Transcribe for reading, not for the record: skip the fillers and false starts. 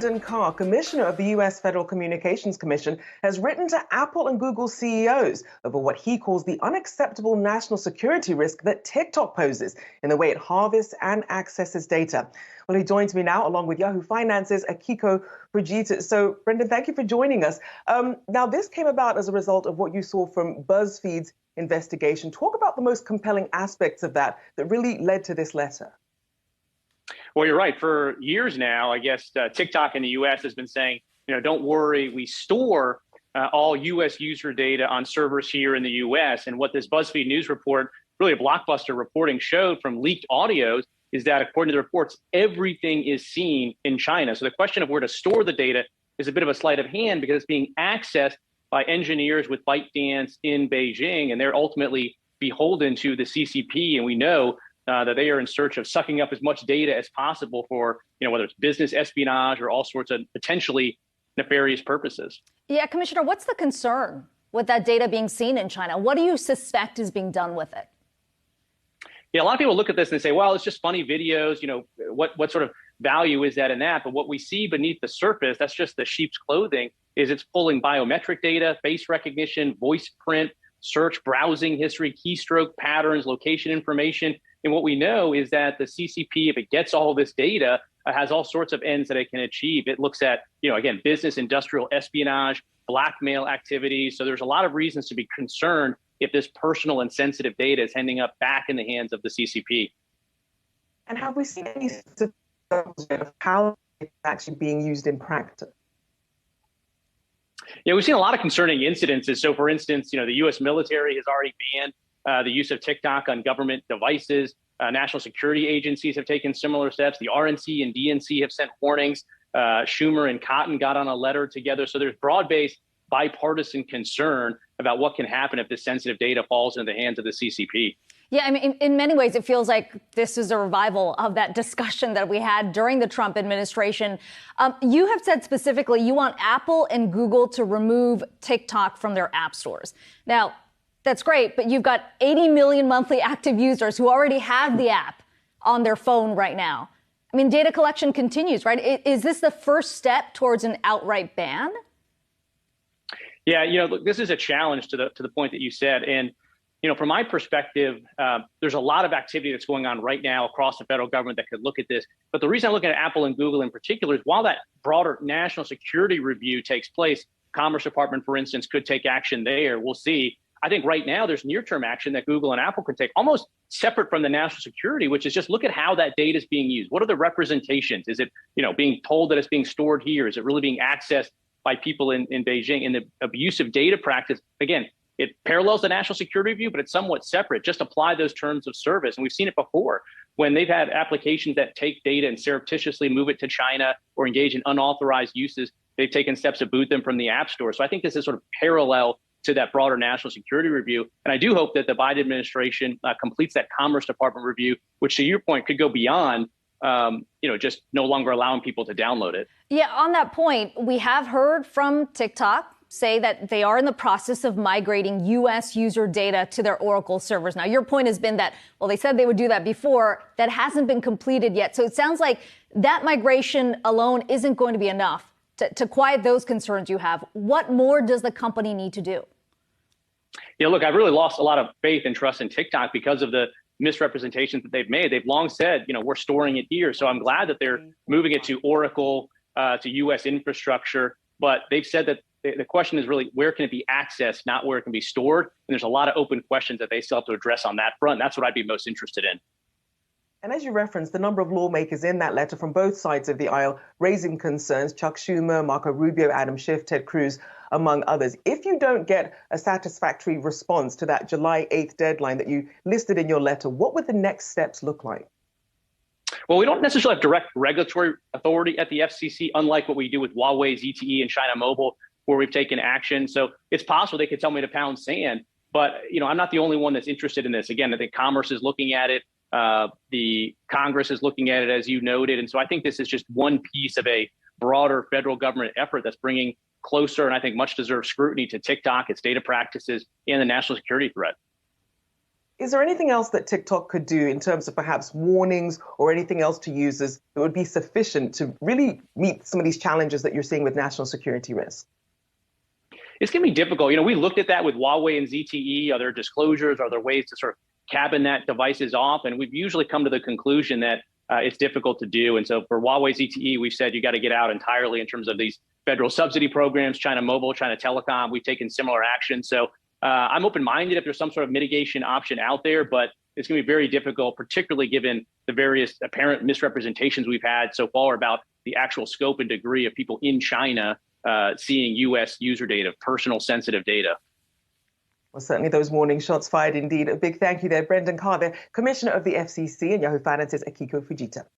Brendan Carr, Commissioner of the U.S. Federal Communications Commission, has written to Apple and Google CEOs over what he calls the unacceptable national security risk that TikTok poses in the way it harvests and accesses data. Well, he joins me now, along with Yahoo Finance's Akiko Fujita. So, Brendan, thank you for joining us. Now, this came about as a result of what you saw from BuzzFeed's investigation. Talk about the most compelling aspects of that really led to this letter. Well, you're right. For years now, I guess TikTok in the U.S. has been saying, don't worry, we store all U.S. user data on servers here in the U.S. And what this BuzzFeed News report, really a blockbuster reporting, showed from leaked audios is that, according to the reports, everything is seen in China. So the question of where to store the data is a bit of a sleight of hand because it's being accessed by engineers with ByteDance in Beijing, and they're ultimately beholden to the CCP. And we know that they are in search of sucking up as much data as possible for, whether it's business espionage or all sorts of potentially nefarious purposes. Yeah, Commissioner, what's the concern with that data being seen in China? What do you suspect is being done with it? Yeah, a lot of people look at this and say, well, it's just funny videos. What sort of value is that in that? But what we see beneath the surface, that's just the sheep's clothing, is it's pulling biometric data, face recognition, voice print, search, browsing history, keystroke patterns, location information. And what we know is that the CCP, if it gets all this data, has all sorts of ends that it can achieve. It looks at, again, business, industrial espionage, blackmail activities. So there's a lot of reasons to be concerned if this personal and sensitive data is ending up back in the hands of the CCP. And have we seen any examples of how it's actually being used in practice? Yeah, we've seen a lot of concerning incidences. So, for instance, the U.S. military has already banned the use of TikTok on government devices. National security agencies have taken similar steps. The RNC and DNC have sent warnings. Schumer and Cotton got on a letter together. So there's broad-based bipartisan concern about what can happen if this sensitive data falls into the hands of the CCP. Yeah, I mean, in many ways, it feels like this is a revival of that discussion that we had during the Trump administration. You have said specifically you want Apple and Google to remove TikTok from their app stores. Now, that's great, but you've got 80 million monthly active users who already have the app on their phone right now. I mean, data collection continues, right? Is this the first step towards an outright ban? Yeah, look, this is a challenge to the point that you said. And, from my perspective, there's a lot of activity that's going on right now across the federal government that could look at this. But the reason I'm looking at Apple and Google in particular is while that broader national security review takes place, Commerce Department, for instance, could take action there. We'll see. I think right now there's near-term action that Google and Apple could take almost separate from the national security, which is just look at how that data is being used. What are the representations? Is it, being told that it's being stored here? Is it really being accessed by people in Beijing? And the abusive data practice, again, it parallels the national security review, but it's somewhat separate. Just apply those terms of service. And we've seen it before when they've had applications that take data and surreptitiously move it to China or engage in unauthorized uses. They've taken steps to boot them from the App Store. So I think this is sort of parallel to that broader national security review. And I do hope that the Biden administration completes that Commerce Department review, which to your point could go beyond, just no longer allowing people to download it. Yeah, on that point, we have heard from TikTok say that they are in the process of migrating U.S. user data to their Oracle servers. Now, your point has been that, well, they said they would do that before. That hasn't been completed yet. So it sounds like that migration alone isn't going to be enough to quiet those concerns you have. What more does the company need to do? Yeah, look, I've really lost a lot of faith and trust in TikTok because of the misrepresentations that they've made. They've long said, we're storing it here. So I'm glad that they're moving it to Oracle, to U.S. infrastructure. But they've said that the question is really where can it be accessed, not where it can be stored. And there's a lot of open questions that they still have to address on that front. That's what I'd be most interested in. And as you referenced, the number of lawmakers in that letter from both sides of the aisle raising concerns, Chuck Schumer, Marco Rubio, Adam Schiff, Ted Cruz, among others. If you don't get a satisfactory response to that July 8th deadline that you listed in your letter, what would the next steps look like? Well, we don't necessarily have direct regulatory authority at the FCC, unlike what we do with Huawei, ZTE, and China Mobile, where we've taken action. So it's possible they could tell me to pound sand. But, I'm not the only one that's interested in this. Again, I think Commerce is looking at it. The Congress is looking at it, as you noted. And so I think this is just one piece of a broader federal government effort that's bringing closer and I think much deserved scrutiny to TikTok, its data practices, and the national security threat. Is there anything else that TikTok could do in terms of perhaps warnings or anything else to users that would be sufficient to really meet some of these challenges that you're seeing with national security risk? It's going to be difficult. We looked at that with Huawei and ZTE. Are there disclosures? Are there ways to sort of cabin that devices off? And we've usually come to the conclusion that it's difficult to do. And so for Huawei, ZTE, we've said you got to get out entirely in terms of these federal subsidy programs, China Mobile, China Telecom. We've taken similar action. So I'm open-minded if there's some sort of mitigation option out there, but it's going to be very difficult, particularly given the various apparent misrepresentations we've had so far about the actual scope and degree of people in China seeing U.S. user data, personal sensitive data. Well, certainly those warning shots fired indeed. A big thank you there, Brendan Carr, the Commissioner of the FCC, and Yahoo Finance's Akiko Fujita.